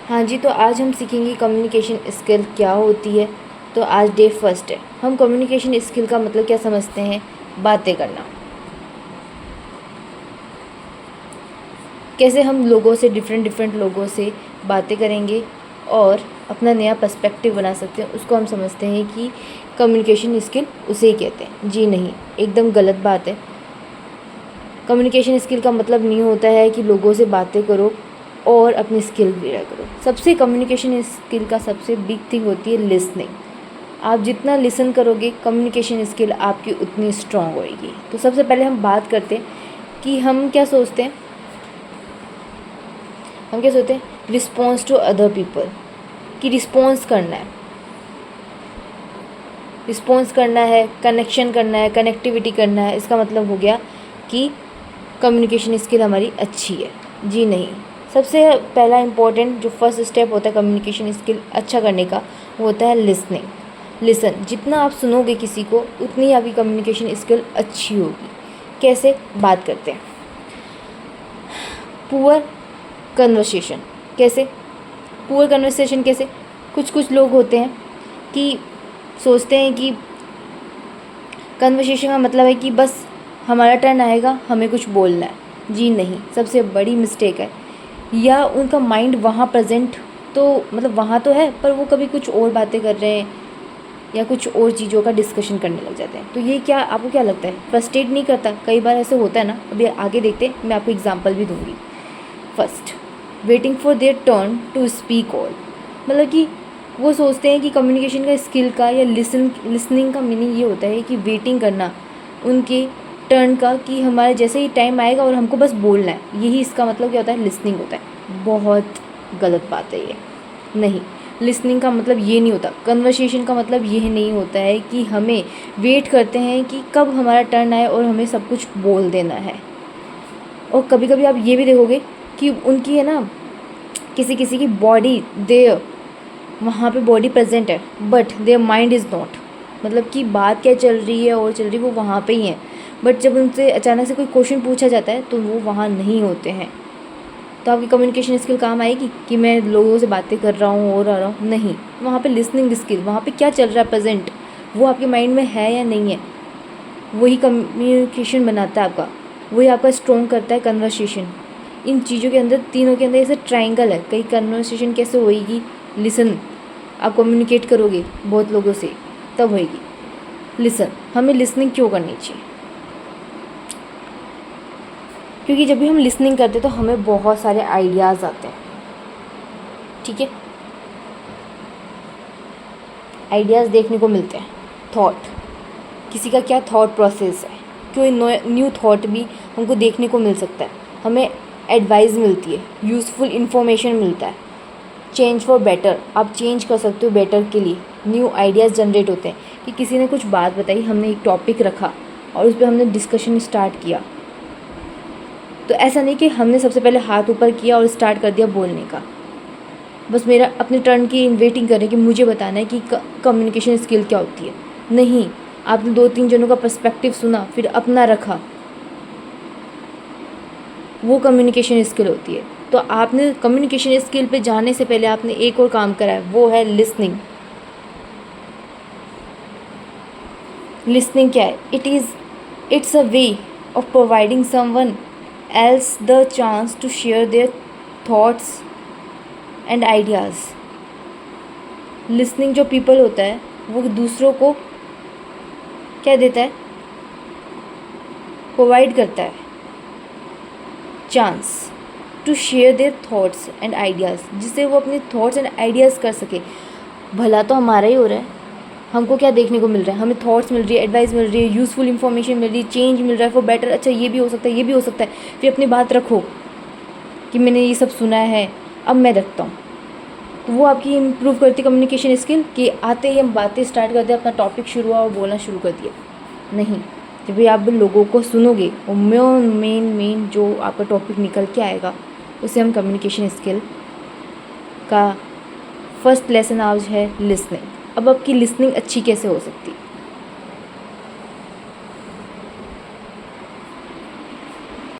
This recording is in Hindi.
हाँ जी, तो आज हम सीखेंगे कम्युनिकेशन स्किल क्या होती है। तो आज डे फर्स्ट है। हम कम्युनिकेशन स्किल का मतलब क्या समझते हैं? बातें करना। कैसे हम लोगों से डिफरेंट लोगों से बातें करेंगे और अपना नया पर्सपेक्टिव बना सकते हैं, उसको हम समझते हैं कि कम्युनिकेशन स्किल उसे ही कहते हैं। जी नहीं, एकदम गलत बात है। कम्युनिकेशन स्किल का मतलब नहीं होता है कि लोगों से बातें करो और अपनी स्किल बिल्ड करो। सबसे कम्युनिकेशन स्किल का सबसे बिग थिंग होती है लिसनिंग। आप जितना लिसन करोगे कम्युनिकेशन स्किल आपकी उतनी स्ट्रांग होएगी। तो सबसे पहले हम बात करते हैं कि हम क्या सोचते हैं। रिस्पॉन्स टू अदर पीपल, कि रिस्पॉन्स करना है, कनेक्शन करना है, कनेक्टिविटी करना है। इसका मतलब हो गया कि कम्युनिकेशन स्किल हमारी अच्छी है। जी नहीं, सबसे पहला इम्पोर्टेंट जो फर्स्ट स्टेप होता है कम्युनिकेशन स्किल अच्छा करने का, वो होता है लिसनिंग। लिसन, जितना आप सुनोगे किसी को उतनी आपकी कम्युनिकेशन स्किल अच्छी होगी। कैसे? बात करते हैं। पुअर कन्वर्सेशन कैसे? पुअर कन्वर्सेशन कैसे? कुछ लोग होते हैं कि सोचते हैं कि कन्वर्सेशन का मतलब है कि बस हमारा टर्न आएगा, हमें कुछ बोलना है। जी नहीं, सबसे बड़ी मिस्टेक है। या उनका माइंड वहाँ प्रेजेंट तो मतलब वहाँ तो है, पर वो कभी कुछ और बातें कर रहे हैं या कुछ और चीज़ों का डिस्कशन करने लग जाते हैं। तो ये क्या, आपको क्या लगता है, फ्रस्ट्रेट नहीं करता? कई बार ऐसे होता है ना। अभी आगे देखते हैं, मैं आपको एग्जांपल भी दूंगी। First, waiting for their turn to speak all, मतलब कि वो सोचते हैं कि कम्युनिकेशन का स्किल का या लिसनिंग का मीनिंग ये होता है कि वेटिंग करना उनके टर्न का, कि हमारे जैसे ही टाइम आएगा और हमको बस बोलना है। यही इसका मतलब क्या होता है, लिसनिंग होता है। बहुत गलत बात है ये। नहीं, लिसनिंग का मतलब ये नहीं होता। कन्वर्सेशन का मतलब ये नहीं होता है कि हमें वेट करते हैं कि कब हमारा टर्न आए और हमें सब कुछ बोल देना है। और कभी कभी आप ये भी देखोगे कि उनकी है ना, किसी किसी की बॉडी देयर, वहाँ पे बॉडी प्रेजेंट है but their mind is not. मतलब कि बात क्या चल रही है और चल रही, वो वहाँ पे ही है, बट जब उनसे अचानक से कोई क्वेश्चन पूछा जाता है तो वो वहाँ नहीं होते हैं। तो आपकी कम्युनिकेशन स्किल काम आएगी कि मैं लोगों से बातें कर रहा हूँ और आ रहा हूँ? नहीं, वहाँ पे लिसनिंग स्किल, वहाँ पे क्या चल रहा है प्रेजेंट, वो आपके माइंड में है या नहीं है, वही कम्युनिकेशन बनाता है आपका, वही आपका स्ट्रॉन्ग करता है कन्वर्सेशन। इन चीज़ों के अंदर, तीनों के अंदर ऐसे ट्राइंगल है। कहीं कन्वर्सेशन कैसे होएगी? लिसन, आप कम्युनिकेट करोगे बहुत लोगों से तब होएगी। लिसन, हमें लिसनिंग क्यों करनी चाहिए? क्योंकि जब भी हम लिसनिंग करते हैं तो हमें बहुत सारे आइडियाज़ आते हैं। ठीक है, आइडियाज़ देखने को मिलते हैं। थॉट, किसी का क्या थॉट प्रोसेस है, कोई न्यू थॉट भी हमको देखने को मिल सकता है। हमें एडवाइस मिलती है, यूज़फुल इन्फॉर्मेशन मिलता है। चेंज फॉर बेटर, आप चेंज कर सकते हो बेटर के लिए। न्यू आइडियाज़ जनरेट होते हैं कि किसी ने कुछ बात बताई, हमने एक टॉपिक रखा और उस पर हमने डिस्कशन स्टार्ट किया। तो ऐसा नहीं कि हमने सबसे पहले हाथ ऊपर किया और स्टार्ट कर दिया बोलने का, बस मेरा अपने टर्न की वेटिंग कर रहे कि मुझे बताना है कि कम्युनिकेशन स्किल क्या होती है। नहीं, आपने 2-3 जनों का पर्सपेक्टिव सुना, फिर अपना रखा, वो कम्युनिकेशन स्किल होती है। तो आपने कम्युनिकेशन स्किल पे जाने से पहले आपने एक और काम करा है, वो है लिसनिंग। लिसनिंग क्या है? It's a way of providing someone else the chance to share their thoughts and ideas. Listening जो पीपल होता है वो दूसरों को क्या देता है? प्रोवाइड करता है chance to share their thoughts and ideas, जिससे वो अपने थॉट्स एंड आइडियाज़ कर सके। भला तो हमारा ही हो रहा है। हमको क्या देखने को मिल रहा है? हमें थॉट्स मिल रही है, एडवाइस मिल रही है, यूज़फुल इन्फॉर्मेशन मिल रही है, चेंज मिल रहा है फॉर बेटर। अच्छा, ये भी हो सकता है, ये भी हो सकता है। फिर अपनी बात रखो कि मैंने ये सब सुना है, अब मैं रखता हूँ। तो वो आपकी इम्प्रूव करती कम्युनिकेशन स्किल, कि आते ही हम बातें स्टार्ट कर दिया, अपना टॉपिक शुरू हुआ और बोलना शुरू कर दिया। नहीं, जब भी आप लोगों को सुनोगे और मेन जो आपका टॉपिक निकल के आएगा, उसे हम कम्युनिकेशन स्किल का फर्स्ट लेसन आज है लिसनिंग। अब आपकी लिसनिंग अच्छी कैसे हो सकती है?